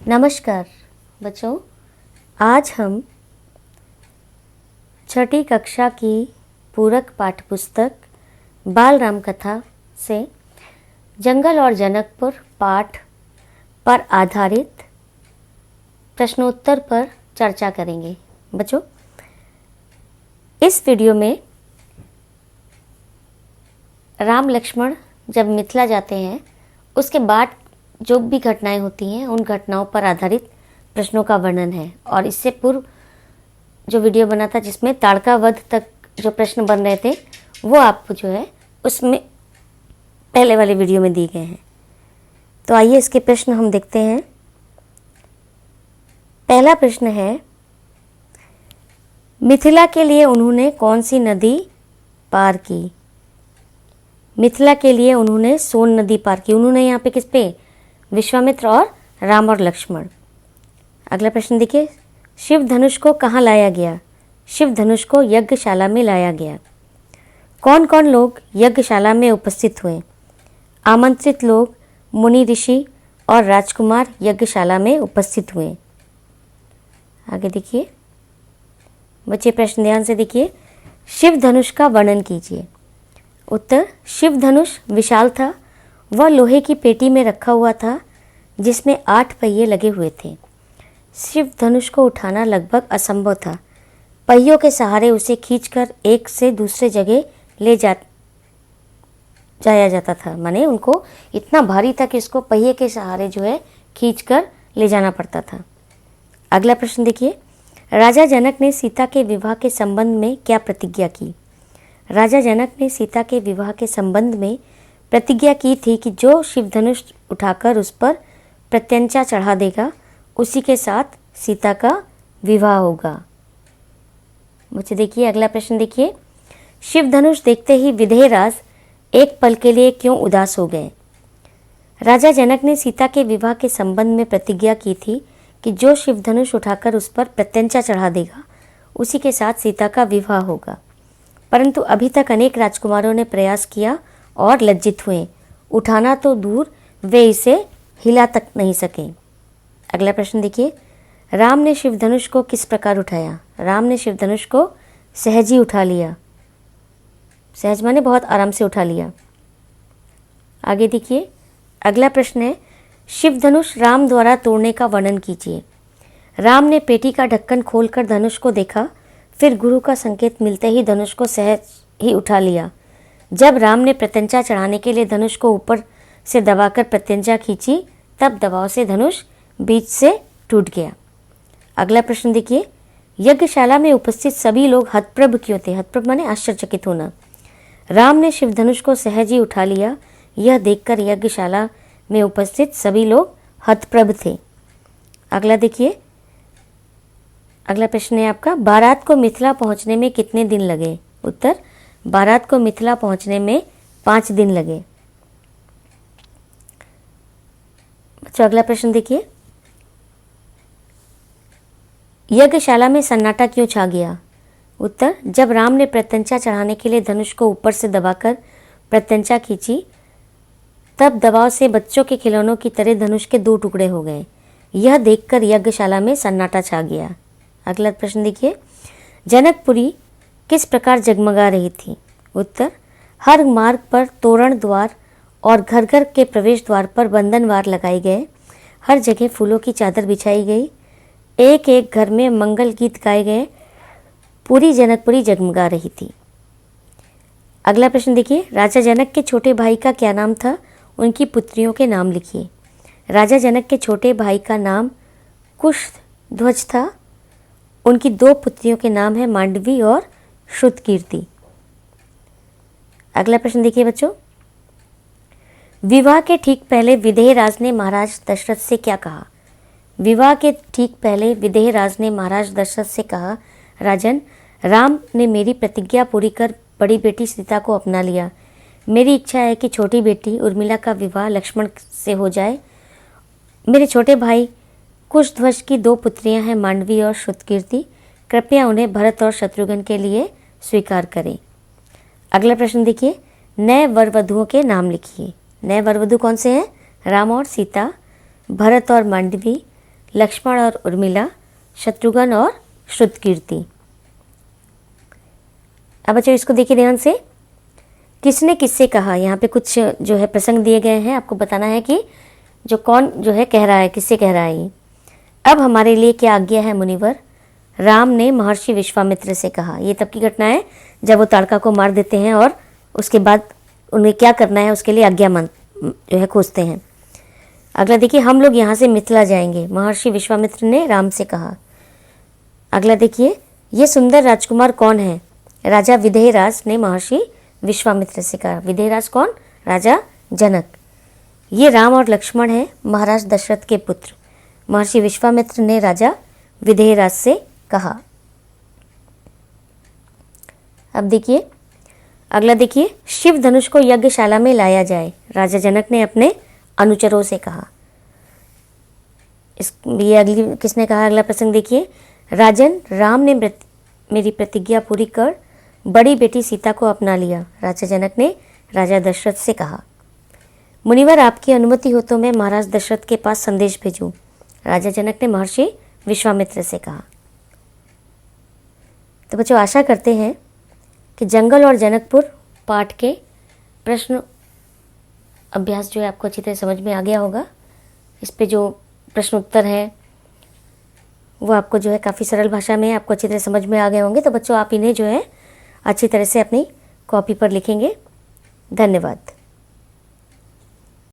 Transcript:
नमस्कार बच्चों, आज हम छठी कक्षा की पूरक पाठ्यपुस्तक बाल राम कथा से जंगल और जनकपुर पाठ पर आधारित प्रश्नोत्तर पर चर्चा करेंगे। बच्चों, इस वीडियो में राम लक्ष्मण जब मिथिला जाते हैं उसके बाद जो भी घटनाएं होती हैं उन घटनाओं पर आधारित प्रश्नों का वर्णन है। और इससे पूर्व जो वीडियो बना था जिसमें ताड़का वध तक जो प्रश्न बन रहे थे वो आपको जो है उसमें पहले वाले वीडियो में दिए गए हैं। तो आइए इसके प्रश्न हम देखते हैं। पहला प्रश्न है, मिथिला के लिए उन्होंने कौन सी नदी पार की? मिथिला के लिए उन्होंने सोन नदी पार की। उन्होंने यहाँ पे किस पे? विश्वामित्र और राम और लक्ष्मण। अगला प्रश्न देखिए, शिव धनुष को कहाँ लाया गया? शिव धनुष को यज्ञशाला में लाया गया। कौन कौन लोग यज्ञशाला में उपस्थित हुए? आमंत्रित लोग, मुनि ऋषि और राजकुमार यज्ञशाला में उपस्थित हुए। आगे देखिए बच्चे, प्रश्न ध्यान से देखिए। शिव धनुष का वर्णन कीजिए। उत्तर, शिव धनुष विशाल था। वह लोहे की पेटी में रखा हुआ था जिसमें 8 पहिए लगे हुए थे। शिव धनुष को उठाना लगभग असंभव था। पहियों के सहारे उसे खींचकर एक से दूसरे जगह ले जाया जाता था। माने उनको इतना भारी था कि इसको पहिए के सहारे जो है खींचकर ले जाना पड़ता था। अगला प्रश्न देखिए, राजा जनक ने सीता के विवाह के संबंध में क्या प्रतिज्ञा की? राजा जनक ने सीता के विवाह के संबंध में प्रतिज्ञा की थी कि जो शिव धनुष उठाकर उस पर प्रत्यंचा चढ़ा देगा उसी के साथ सीता का विवाह होगा। मुझे देखिए अगला प्रश्न देखिए, शिव धनुष देखते ही विदेहराज एक पल के लिए क्यों उदास हो गए? राजा जनक ने सीता के विवाह के संबंध में प्रतिज्ञा की थी कि जो शिव धनुष उठाकर उस पर प्रत्यंचा चढ़ा देगा उसी के साथ सीता का विवाह होगा। परंतु अभी तक अनेक राजकुमारों ने प्रयास किया और लज्जित हुए। उठाना तो दूर, वे इसे हिला तक नहीं सके। अगला प्रश्न देखिए, राम ने शिव धनुष को किस प्रकार उठाया? राम ने शिव धनुष को सहज ही उठा लिया। सहज माने बहुत आराम से उठा लिया। आगे देखिए अगला प्रश्न है, शिव धनुष राम द्वारा तोड़ने का वर्णन कीजिए। राम ने पेटी का ढक्कन खोलकर धनुष को देखा, फिर गुरु का संकेत मिलते ही धनुष को सहज ही उठा लिया। जब राम ने प्रत्यंचा चढ़ाने के लिए धनुष को ऊपर से दबाकर प्रत्यंचा खींची तब दबाव से धनुष बीच से टूट गया। अगला प्रश्न देखिए, यज्ञशाला में उपस्थित सभी लोग हतप्रभ क्यों थे? हतप्रभ माने आश्चर्यचकित होना। राम ने शिव धनुष को सहज ही उठा लिया, यह देखकर यज्ञशाला में उपस्थित सभी लोग हतप्रभ थे। अगला देखिए, अगला प्रश्न है आपका, बारात को मिथिला पहुंचने में कितने दिन लगे? उत्तर, बारात को मिथिला पहुंचने में 5 दिन लगे। बच्चों अगला प्रश्न देखिए, यज्ञशाला में सन्नाटा क्यों छा गया? उत्तर, जब राम ने प्रत्यंचा चढ़ाने के लिए धनुष को ऊपर से दबाकर प्रत्यंचा खींची तब दबाव से बच्चों के खिलौनों की तरह धनुष के 2 टुकड़े हो गए। यह देखकर यज्ञशाला में सन्नाटा छा गया। अगला प्रश्न देखिए, जनकपुरी किस प्रकार जगमगा रही थी? उत्तर, हर मार्ग पर तोरण द्वार और घर घर के प्रवेश द्वार पर बंधनवार लगाए गए। हर जगह फूलों की चादर बिछाई गई। एक एक घर में मंगल गीत गाए गए। पूरी जनकपुरी जगमगा रही थी। अगला प्रश्न देखिए, राजा जनक के छोटे भाई का क्या नाम था? उनकी पुत्रियों के नाम लिखिए। राजा जनक के छोटे भाई का नाम कुशध्वज था। उनकी 2 पुत्रियों के नाम है मांडवी और श्रुतकीर्ति। अगला प्रश्न देखिए बच्चों, विवाह के ठीक पहले विदेहराज ने महाराज दशरथ से क्या कहा? विवाह के ठीक पहले विदेहराज ने महाराज दशरथ से कहा, राजन, राम ने मेरी प्रतिज्ञा पूरी कर बड़ी बेटी सीता को अपना लिया। मेरी इच्छा है कि छोटी बेटी उर्मिला का विवाह लक्ष्मण से हो जाए। मेरे छोटे भाई कुशध्वज की 2 पुत्रियां हैं मांडवी और श्रुतकीर्ति। कृपया उन्हें भरत और शत्रुघ्न के लिए स्वीकार करें। अगला प्रश्न देखिए, नए वर वधुओं के नाम लिखिए। नए वर वधु कौन से हैं? राम और सीता, भरत और मांडवी, लक्ष्मण और उर्मिला, शत्रुघ्न और श्रुतकीर्ति। अब बच्चों इसको देखिए ध्यान से, किसने किससे कहा। यहाँ पे कुछ जो है प्रसंग दिए गए हैं, आपको बताना है कि जो कौन जो है कह रहा है, किससे कह रहा है ये। अब हमारे लिए क्या आज्ञा है मुनिवर, राम ने महर्षि विश्वामित्र से कहा। ये तब की घटना है जब वो ताड़का को मार देते हैं और उसके बाद उन्हें क्या करना है उसके लिए आज्ञा जो है खोजते हैं। अगला देखिए, हम लोग यहाँ से मिथिला जाएंगे, महर्षि विश्वामित्र ने राम से कहा। अगला देखिए, ये सुंदर राजकुमार कौन है, राजा विदेहराज ने महर्षि विश्वामित्र से कहा। विदेहराज कौन, राजा जनक। ये राम और लक्ष्मण हैं, महाराज दशरथ के पुत्र, महर्षि विश्वामित्र ने राजा विदेहराज से कहा। अब देखिए अगला देखिए, शिव धनुष को यज्ञशाला में लाया जाए, राजा जनक ने अपने अनुचरों से कहा। ये अगली किसने कहा, अगला प्रसंग देखिए, राजन राम ने मेरी प्रतिज्ञा पूरी कर बड़ी बेटी सीता को अपना लिया, राजा जनक ने राजा दशरथ से कहा। मुनिवर आपकी अनुमति हो तो मैं महाराज दशरथ के पास संदेश भेजूं, राजा जनक ने महर्षि विश्वामित्र से कहा। तो बच्चों आशा करते हैं कि जंगल और जनकपुर पाठ के प्रश्न अभ्यास जो है आपको अच्छी तरह समझ में आ गया होगा। इस पे जो प्रश्न उत्तर है वो आपको जो है काफ़ी सरल भाषा में आपको अच्छी तरह समझ में आ गए होंगे। तो बच्चों आप इन्हें जो है अच्छी तरह से अपनी कॉपी पर लिखेंगे। धन्यवाद।